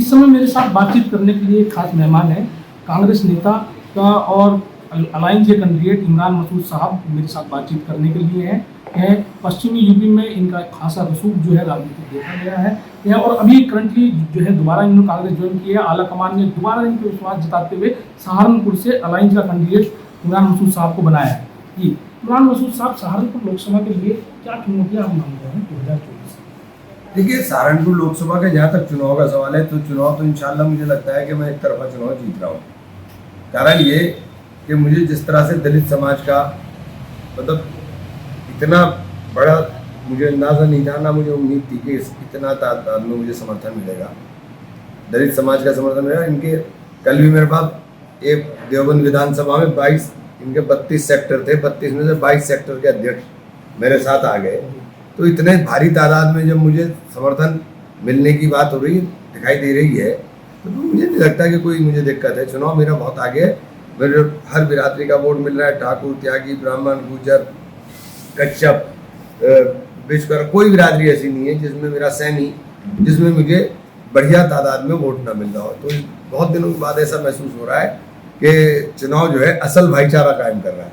इस समय मेरे साथ बातचीत करने के लिए एक खास मेहमान है, कांग्रेस नेता का और अलायंस के कैंडिडेट इमरान मसूद साहब मेरे साथ बातचीत करने के लिए हैं। यह पश्चिमी यूपी में इनका खासा रसूख जो है राजनीतिक देखा गया है यह, और अभी करंटली जो है दोबारा इन्होंने कांग्रेस ज्वाइन की है। आला कमान ने दोबारा इनके विश्वास जताते हुए सहारनपुर से अलायंस का कैंडिडेट इमरान मसूद साहब को बनाया है। जी इमरान मसूद साहब, सहारनपुर लोकसभा के लिए क्या चुनौतियाँ आप मानते हैं 2024? देखिए, सहारनपुर लोकसभा का जहाँ तक चुनाव का सवाल है तो चुनाव तो इंशाल्लाह मुझे लगता है कि मैं एक तरफा चुनाव जीत रहा हूँ। कारण ये कि मुझे जिस तरह से दलित समाज का मतलब इतना बड़ा मुझे अंदाज़ा नहीं था, ना मुझे उम्मीद थी कि इतना तादाद में मुझे समर्थन मिलेगा, दलित समाज का समर्थन मिलेगा। इनके कल भी मेरे पास एक देवबंद विधानसभा में 22 इनके 32 सेक्टर थे, 32 में से 22 सेक्टर के अध्यक्ष मेरे साथ आ गए। तो इतने भारी तादाद में जब मुझे समर्थन मिलने की बात हो रही दिखाई दे रही है तो मुझे नहीं लगता कि कोई मुझे दिक्कत है। चुनाव मेरा बहुत आगे है, मेरे हर बिरादरी का वोट मिल रहा है, ठाकुर, त्यागी, ब्राह्मण, गुर्जर, कच्छप, विश्वकर्मा, कोई बिरादरी ऐसी नहीं है जिसमें मेरा सैनी जिसमें मुझे बढ़िया तादाद में वोट ना मिल रहा हो। तो बहुत दिनों के बाद ऐसा महसूस हो रहा है कि चुनाव जो है असल भाईचारा कायम कर रहा है।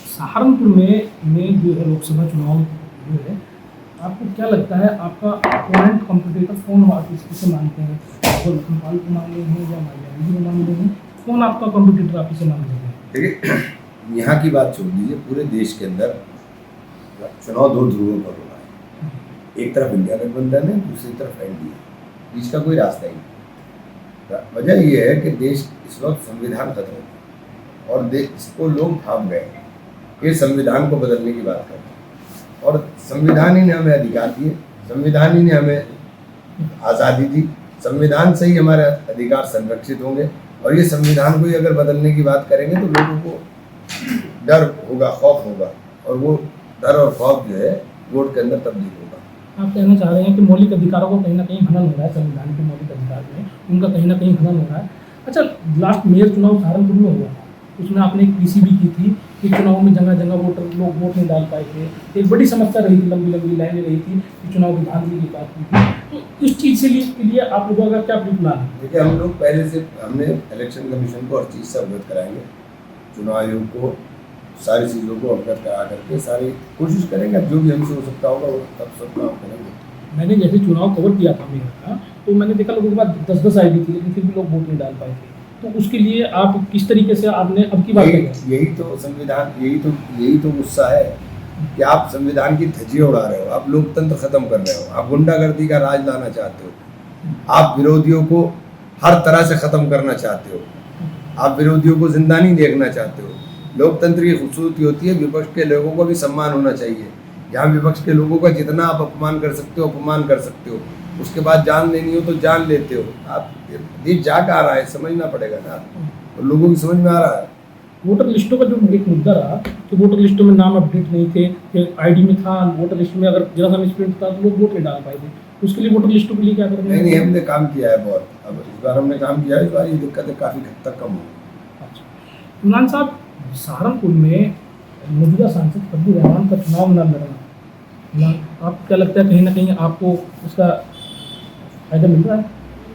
सहारनपुर में जो है लोकसभा चुनाव जो है, आपको क्या लगता है आपका अपोनेंट कॉम्पिटिटर कौन हुआ, किसे मानते हैं? लखनपाल को मान लेंगे या मायावती को मान लेंगे? कौन आपका कॉम्पिटिटर आप किसे मान लेंगे? देखिए, यहाँ की बात छोड़ दीजिए, पूरे देश के अंदर चुनाव दो ध्रुवों पर हो रहा है। एक तरफ इंडिया गठबंधन है, दूसरी तरफ एनडीए, बीच का कोई रास्ता ही नहीं। वजह यह है कि देश इस वक्त संविधान खत्म है और इसको लोग थाम गए कि संविधान को बदलने की बात करते हैं। और संविधान ही ने हमें अधिकार दिए, संविधान ही ने हमें आज़ादी दी, संविधान से ही हमारे अधिकार संरक्षित होंगे। और ये संविधान को ही अगर बदलने की बात करेंगे तो लोगों को डर होगा, खौफ होगा, और वो डर और खौफ जो है वोट के अंदर तब्दील होगा। आप कहना चाह रहे हैं कि मौलिक अधिकारों को कहीं ना कहीं हनन हो रहा है, संविधान के मौलिक अधिकार में उनका कहीं ना कहीं हनन हो रहा है। अच्छा, लास्ट मेयर चुनाव सहारनपुर में हुआ, उसमें आपने एक पीसी भी की थी कि चुनाव में जगह जगह लोग वोट नहीं डाल पाए थे। एक बड़ी समस्या रही थी, लंबी लंबी लाइनें रही थी कि चुनाव की धांधली की बात की थी। तो इस चीज़ के लिए आप लोगों का क्या प्लान है? देखिए, हम लोग पहले से हमने इलेक्शन कमीशन को हर चीज़ से अवगत कराएंगे, चुनाव आयोग को सारी चीज़ों को अवगत करा करके सारी कोशिश करेंगे। अब जो भी हमसे हो सकता होगा वो तब सब काम करेंगे। मैंने जैसे चुनाव कवर किया था मेरा का, तो मैंने देखा लोगों के पास 10-10 आईडी थी, लेकिन फिर भी लोग वोट नहीं डाल पाए थे। तो उसके लिए आप किस तरीके से आपने अब की बात यही तो संविधान, यही तो गुस्सा है कि आप संविधान की धज्जियां उड़ा रहे हो, आप लोकतंत्र खत्म कर रहे हो, आप गुंडागर्दी का राज लाना चाहते हो, आप विरोधियों को हर तरह से खत्म करना चाहते हो, आप विरोधियों को जिंदा नहीं देखना चाहते हो। लोकतंत्र की खूबसूरती होती है विपक्ष के लोगों को भी सम्मान होना चाहिए। यहाँ विपक्ष के लोगों का जितना आप अपमान कर सकते हो अपमान कर सकते हो, उसके बाद जान लेनी हो तो जान लेते हो। आप देश जा आ रहा है, समझना पड़ेगा ना, तो लोगों की समझ में आ रहा है। वोटर लिस्टों का जो एक मुद्दा रहा कि वोटर लिस्टों में नाम अपडेट नहीं थे, आईडी में था, वोटर लिस्ट में अगर जरा सा मिसप्रिंट था तो लोग वोट नहीं डाल पाए थे। उसके लिए वोटर लिस्टों के लिए क्या करेंगे? नहीं, हमने काम किया है बहुत। अब इस बार हमने काम किया है, इस बार ये दिक्कतें काफ़ी हद तक कम हुई। अच्छा, इमरान साहब, सहारनपुर में मौजूदा सांसद फजलुर रहमान का चुनाव न लड़ना, आप क्या लगता है कहीं ना कहीं आपको उसका फायदा मिल रहा है?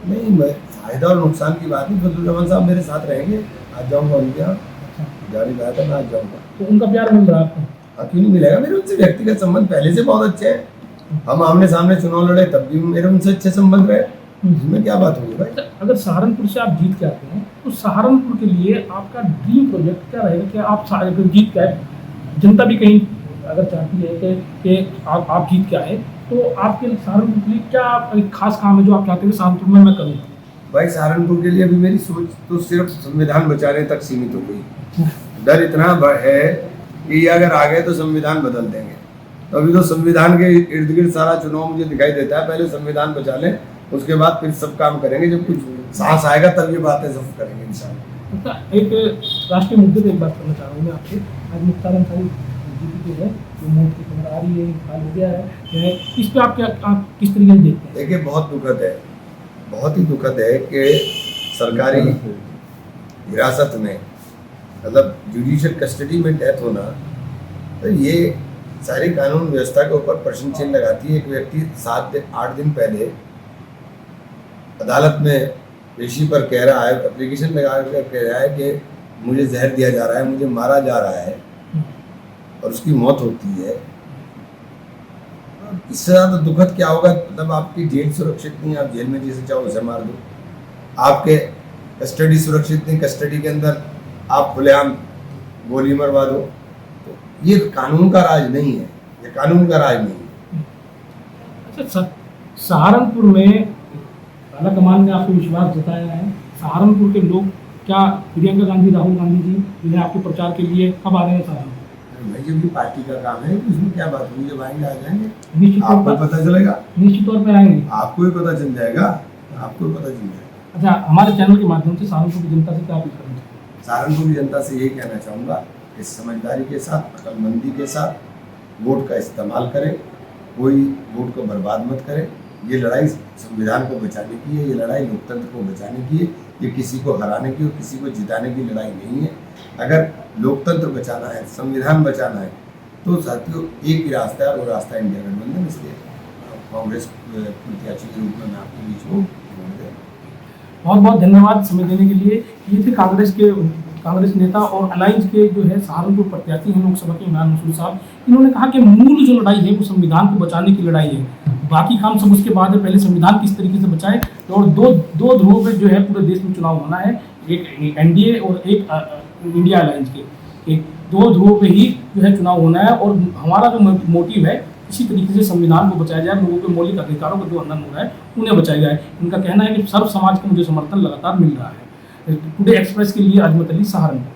नहीं, मैं फायदा और नुकसान की बात नहीं, फजलुर रहमान साहब मेरे साथ रहेंगे, आज जाऊँगा उनके यहाँ, जारी रहा था, मैं आज जाऊँगा। तो उनका प्यार मिल रहा है आपको? हाँ, क्यों नहीं मिलेगा? मेरे उनसे व्यक्तिगत संबंध पहले से बहुत अच्छे हैं। हम आमने सामने चुनाव लड़े तब भी मेरे उनसे अच्छे संबंध रहे, इसमें क्या बात होगी भाई? अगर सहारनपुर से आप जीत के आते हैं तो सहारनपुर के लिए आपका ड्रीम प्रोजेक्ट क्या रहेगा? कि आप सहारनपुर जीत के आए, जनता भी कहीं अगर चाहती है कि आप जीत के आए, तो आपके सहारनपुर के लिए क्या एक खास काम है जो आप चाहते हैं सहारनपुर में मैं करूँ? भाई, सहारनपुर के लिए अभी मेरी सोच तो सिर्फ संविधान बचाने तक सीमित हो गई। डर इतना है कि अगर आ गए तो संविधान बदल देंगे, तो अभी तो संविधान के इर्द गिर्द सारा चुनाव मुझे दिखाई देता है। पहले संविधान बचा लें, उसके बाद फिर सब काम करेंगे। जब कुछ साहस आएगा तब ये बातें सब करेंगे इंशाल्लाह। एक राष्ट्रीय मुद्दे पर एक बात करना चाह रहा हूँ मैं आपसे। आज मुख्तार अंसारी जो है जो मोर्च की खबर आ रही है, इंतकाल हो गया है, इस पर आप किस तरीके से देखते हैं? देखिए, बहुत दुखद है, बहुत ही दुखद है कि सरकारी हिरासत में मतलब जुडिशियल कस्टडी में डेथ होना, तो ये सारी कानून व्यवस्था के ऊपर प्रश्न चिन्ह लगाती है। एक व्यक्ति 7-8 दिन पहले अदालत में पेशी पर कह रहा है, एप्लीकेशन लगा कर कह रहा है कि मुझे जहर दिया जा रहा है, मुझे मारा जा रहा है और उसकी मौत होती है, इससे ज़्यादा दुखद क्या होगा? मतलब आपकी जेल सुरक्षित नहीं, आप जेल में जैसे चाहो उसे मार दो। आपके कस्टडी सुरक्षित नहीं, कस्टडी के अंदर आप खुलेआम गोली मरवा दो। तो ये कानून का राज नहीं है, ये कानून का राज नहीं है। अच्छा, सहारनपुर में आलाकमान ने आपको विश्वास जताया है। सहारनपुर के लोग क्या प्रियंका गांधी, राहुल गांधी जी जो है आपके प्रचार के लिए कब आ रहे हैं सहारनपुर? भाई जब भी पार्टी का काम है उसमें क्या बात हुई, जब आएंगे आ जाएंगे, निश्चित तौर आपको पर पता चलेगा, निश्चित तौर पर आएंगे, आपको भी पता चल जाएगा, आपको भी पता चल जाएगा। अच्छा, हमारे चैनल के माध्यम से सहारनपुर की जनता से क्या अपील करना चाहिए? सहारनपुर की जनता से यही कहना चाहूँगा कि समझदारी के साथ, अक्लमंदी के साथ वोट का इस्तेमाल करें, कोई वोट को बर्बाद मत करें। ये लड़ाई संविधान को बचाने की है, ये लड़ाई लोकतंत्र को बचाने की है, ये किसी को हराने की और किसी को जिताने की लड़ाई नहीं है। अगर लोकतंत्र बचाना है, संविधान बचाना है, तो साथियों एक ही रास्ता है और वो रास्ता इंडिया गठबंधन। इसलिए कांग्रेस प्रत्याशी के रूप में मैं आपके बीच में वोट दे रहा हूं। बहुत बहुत धन्यवाद समय देने के लिए। ये थे कांग्रेस नेता और अलायंस के जो है सहारनपुर प्रत्याशी हैं लोकसभा के इमरान मसूद साहब। इन्होंने कहा कि मूल जो लड़ाई है वो संविधान को बचाने की लड़ाई है, बाकी काम सब उसके बाद है, पहले संविधान किस तरीके से बचाए। और दो ध्रुवों पे जो है पूरे देश में चुनाव होना है, एक एनडीए और एक इंडिया अलायंस के, एक दो ध्रुवों पे ही जो है चुनाव होना है। और हमारा जो मोटिव है इसी तरीके से संविधान को बचाया जाए, लोगों के मौलिक अधिकारों का जो हनन हो रहा है उन्हें बचाया जाए। इनका कहना है कि सर्व समाज का मुझे समर्थन लगातार मिल रहा है। टुडे एक्सप्रेस के लिए अजमत अली, सहारनपुर।